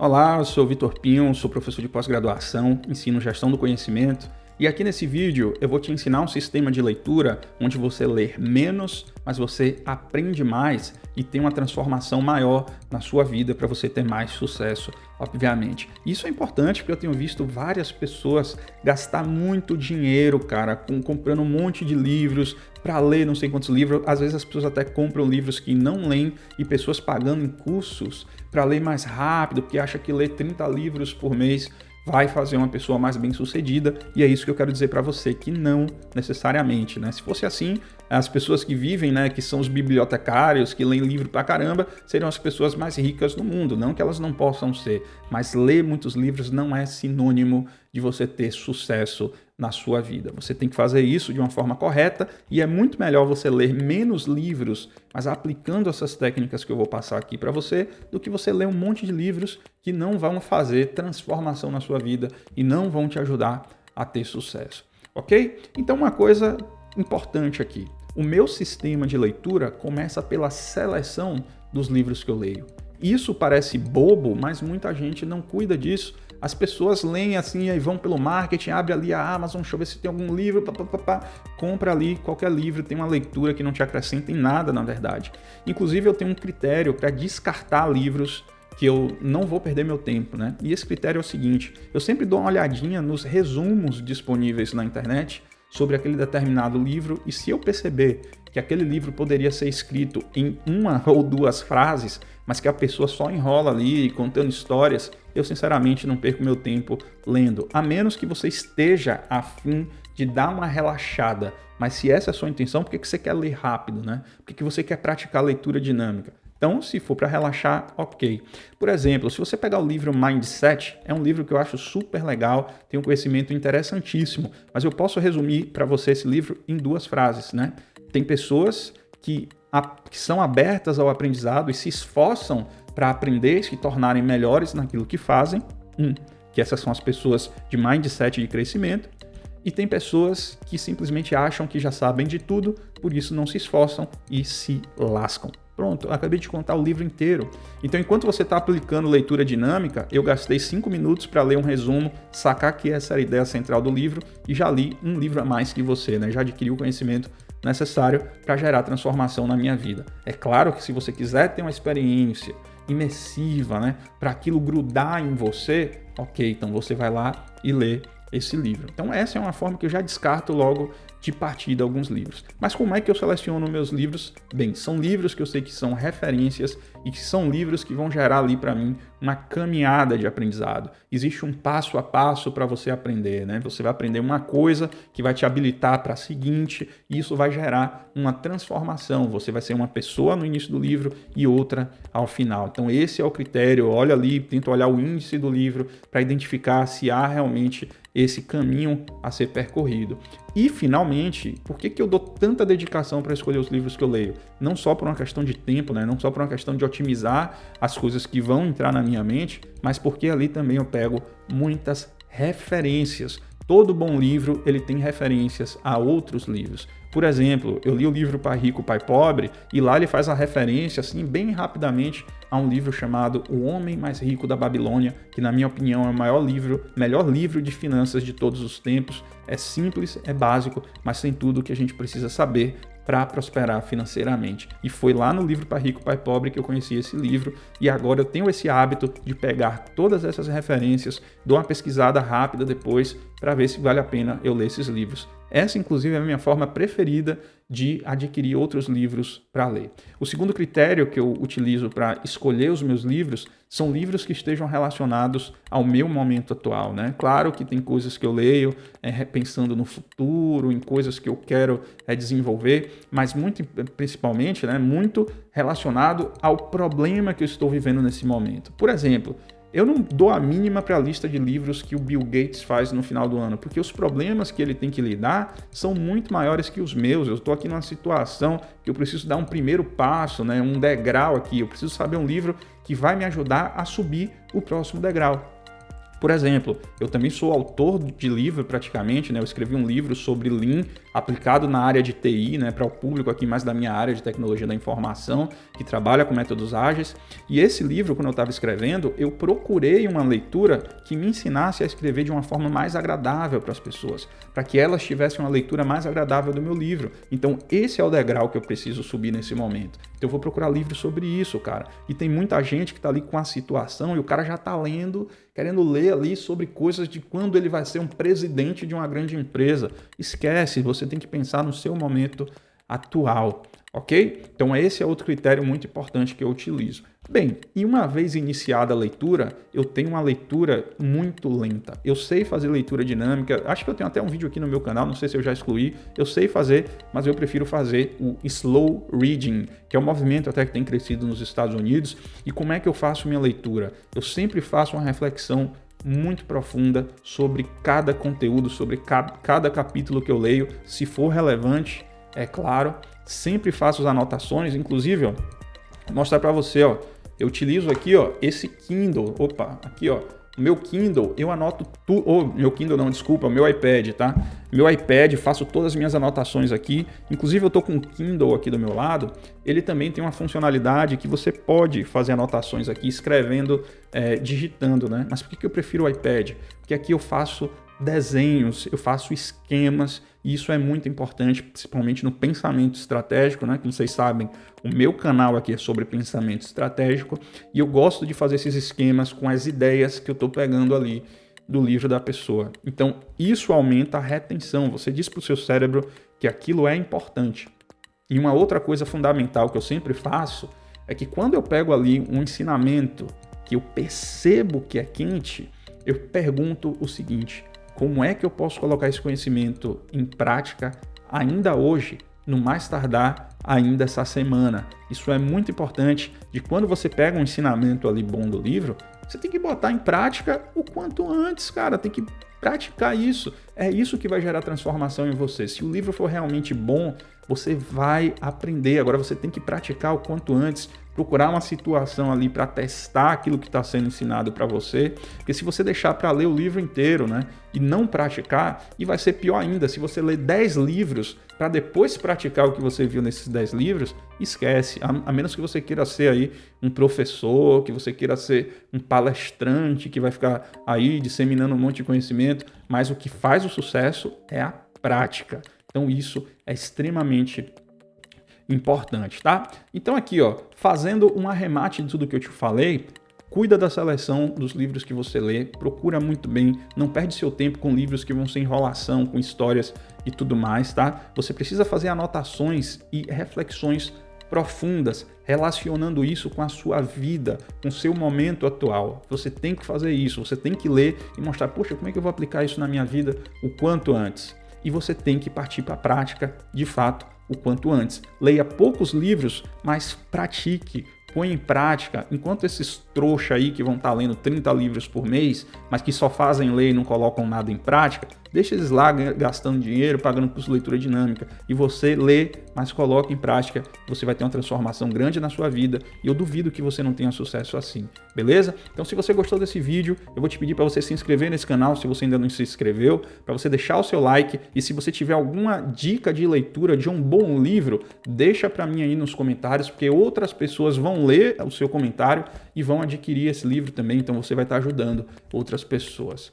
Olá, eu sou o Vitor Pinho, sou professor de pós-graduação, ensino gestão do conhecimento e aqui nesse vídeo eu vou te ensinar um sistema de leitura onde você lê menos, mas você aprende mais e tem uma transformação maior na sua vida para você ter mais sucesso, obviamente. Isso é importante porque eu tenho visto várias pessoas gastar muito dinheiro, cara, comprando um monte de livros para ler não sei quantos livros. Às vezes as pessoas até compram livros que não leem e pessoas pagando em cursos para ler mais rápido, porque acha que ler 30 livros por mês vai fazer uma pessoa mais bem-sucedida, e é isso que eu quero dizer para você, que não necessariamente, né? Se fosse assim, as pessoas que vivem, né, que são os bibliotecários, que leem livro pra caramba, seriam as pessoas mais ricas do mundo, não que elas não possam ser, mas ler muitos livros não é sinônimo de você ter sucesso na sua vida. Você tem que fazer isso de uma forma correta e é muito melhor você ler menos livros, mas aplicando essas técnicas que eu vou passar aqui para você, do que você ler um monte de livros que não vão fazer transformação na sua vida e não vão te ajudar a ter sucesso, ok? Então uma coisa importante aqui, o meu sistema de leitura começa pela seleção dos livros que eu leio. Isso parece bobo, mas muita gente não cuida disso. As pessoas leem assim, aí vão pelo marketing, abre ali a Amazon, deixa eu ver se tem algum livro, compra ali qualquer livro, tem uma leitura que não te acrescenta em nada, na verdade. Inclusive, eu tenho um critério para descartar livros que eu não vou perder meu tempo, né? E esse critério é o seguinte, eu sempre dou uma olhadinha nos resumos disponíveis na internet sobre aquele determinado livro, e se eu perceber que aquele livro poderia ser escrito em uma ou duas frases, mas que a pessoa só enrola ali contando histórias, eu sinceramente não perco meu tempo lendo, a menos que você esteja a fim de dar uma relaxada. Mas se essa é a sua intenção, por que você quer ler rápido, né? Por que você quer praticar leitura dinâmica? Então, se for para relaxar, ok. Por exemplo, se você pegar o livro Mindset, é um livro que eu acho super legal, tem um conhecimento interessantíssimo, mas eu posso resumir para você esse livro em duas frases, né? Tem pessoas que são abertas ao aprendizado e se esforçam para aprender e se tornarem melhores naquilo que fazem, que essas são as pessoas de mindset de crescimento, e tem pessoas que simplesmente acham que já sabem de tudo, por isso não se esforçam e se lascam. Pronto, eu acabei de contar o livro inteiro. Então, enquanto você está aplicando leitura dinâmica, eu gastei 5 minutos para ler um resumo, sacar que essa era a ideia central do livro e já li um livro a mais que você, né? Já adquiri o conhecimento necessário para gerar transformação na minha vida. É claro que se você quiser ter uma experiência imersiva, né, para aquilo grudar em você, ok, então você vai lá e lê esse livro. Então essa é uma forma que eu já descarto logo de partida alguns livros. Mas como é que eu seleciono meus livros? Bem, são livros que eu sei que são referências e que são livros que vão gerar ali para mim uma caminhada de aprendizado. Existe um passo a passo para você aprender, né? Você vai aprender uma coisa que vai te habilitar para a seguinte e isso vai gerar uma transformação. Você vai ser uma pessoa no início do livro e outra ao final. Então esse é o critério. Olha ali, tenta olhar o índice do livro para identificar se há realmente esse caminho a ser percorrido. E, finalmente, por que eu dou tanta dedicação para escolher os livros que eu leio? Não só por uma questão de tempo, né? Não só por uma questão de otimizar as coisas que vão entrar na minha mente, mas porque ali também eu pego muitas referências. Todo bom livro ele tem referências a outros livros. Por exemplo, eu li o livro Pai Rico, Pai Pobre, e lá ele faz a referência, assim, bem rapidamente, a um livro chamado O Homem Mais Rico da Babilônia, que na minha opinião é o melhor livro de finanças de todos os tempos. É simples, é básico, mas tem tudo o que a gente precisa saber para prosperar financeiramente. E foi lá no livro Pai Rico, Pai Pobre que eu conheci esse livro e agora eu tenho esse hábito de pegar todas essas referências, dou uma pesquisada rápida depois para ver se vale a pena eu ler esses livros. Essa, inclusive, é a minha forma preferida de adquirir outros livros para ler. O segundo critério que eu utilizo para escolher os meus livros são livros que estejam relacionados ao meu momento atual, né? Claro que tem coisas que eu leio pensando no futuro, em coisas que eu quero desenvolver, mas muito, principalmente, né, muito relacionado ao problema que eu estou vivendo nesse momento. Por exemplo, eu não dou a mínima para a lista de livros que o Bill Gates faz no final do ano, porque os problemas que ele tem que lidar são muito maiores que os meus. Eu estou aqui numa situação que eu preciso dar um primeiro passo, né, um degrau aqui. Eu preciso saber um livro que vai me ajudar a subir o próximo degrau. Por exemplo, eu também sou autor de livro praticamente, né? Eu escrevi um livro sobre Lean aplicado na área de TI, né, para o público aqui mais da minha área de tecnologia da informação, que trabalha com métodos ágeis. E esse livro, quando eu estava escrevendo, eu procurei uma leitura que me ensinasse a escrever de uma forma mais agradável para as pessoas, para que elas tivessem uma leitura mais agradável do meu livro. Então, esse é o degrau que eu preciso subir nesse momento. Então, eu vou procurar livros sobre isso, cara. E tem muita gente que está ali com a situação e o cara já está lendo, querendo ler ali sobre coisas de quando ele vai ser um presidente de uma grande empresa. Esquece, você tem que pensar no seu momento atual, ok? Então esse é outro critério muito importante que eu utilizo. Bem, e uma vez iniciada a leitura, eu tenho uma leitura muito lenta. Eu sei fazer leitura dinâmica, acho que eu tenho até um vídeo aqui no meu canal, não sei se eu já excluí, eu sei fazer, mas eu prefiro fazer o slow reading, que é um movimento até que tem crescido nos Estados Unidos. E como é que eu faço minha leitura? Eu sempre faço uma reflexão muito profunda sobre cada conteúdo, sobre cada capítulo que eu leio, se for relevante, é claro. Sempre faço as anotações, inclusive, ó, vou mostrar para você, ó, eu utilizo aqui, ó, esse Kindle, aqui, ó, o meu Kindle, eu anoto tudo, meu Kindle não, desculpa, o meu iPad, tá? Meu iPad, faço todas as minhas anotações aqui, inclusive eu tô com o Kindle aqui do meu lado, ele também tem uma funcionalidade que você pode fazer anotações aqui, escrevendo, digitando, né? Mas por que eu prefiro o iPad? Porque aqui eu faço desenhos, eu faço esquemas, e isso é muito importante, principalmente no pensamento estratégico, né? Como vocês sabem, o meu canal aqui é sobre pensamento estratégico, e eu gosto de fazer esses esquemas com as ideias que eu estou pegando ali do livro da pessoa. Então, isso aumenta a retenção, você diz para o seu cérebro que aquilo é importante. E uma outra coisa fundamental que eu sempre faço é que quando eu pego ali um ensinamento que eu percebo que é quente, eu pergunto o seguinte: como é que eu posso colocar esse conhecimento em prática ainda hoje, no mais tardar ainda essa semana? Isso é muito importante, de quando você pega um ensinamento ali bom do livro, você tem que botar em prática o quanto antes, cara, tem que praticar isso. É isso que vai gerar transformação em você. Se o livro for realmente bom, você vai aprender. Agora você tem que praticar o quanto antes, procurar uma situação ali para testar aquilo que está sendo ensinado para você, porque se você deixar para ler o livro inteiro, né, e não praticar, e vai ser pior ainda, se você ler 10 livros para depois praticar o que você viu nesses 10 livros, esquece, a menos que você queira ser aí um professor, que você queira ser um palestrante, que vai ficar aí disseminando um monte de conhecimento, mas o que faz o sucesso é a prática. Então isso é extremamente importante, tá? Então aqui, ó, fazendo um arremate de tudo que eu te falei, cuida da seleção dos livros que você lê, procura muito bem, não perde seu tempo com livros que vão ser enrolação, com histórias e tudo mais, tá? Você precisa fazer anotações e reflexões profundas, relacionando isso com a sua vida, com o seu momento atual. Você tem que fazer isso, você tem que ler e mostrar, poxa, como é que eu vou aplicar isso na minha vida o quanto antes? E você tem que partir para a prática, de fato, o quanto antes. Leia poucos livros, mas pratique, põe em prática. Enquanto esses trouxa aí que vão estar lendo 30 livros por mês, mas que só fazem ler e não colocam nada em prática, deixa eles lá gastando dinheiro, pagando curso de leitura dinâmica. E você lê, mas coloca em prática, você vai ter uma transformação grande na sua vida. E eu duvido que você não tenha sucesso assim, beleza? Então se você gostou desse vídeo, eu vou te pedir para você se inscrever nesse canal, se você ainda não se inscreveu, para você deixar o seu like. E se você tiver alguma dica de leitura de um bom livro, deixa para mim aí nos comentários, porque outras pessoas vão ler o seu comentário e vão adquirir esse livro também. Então você vai estar ajudando outras pessoas.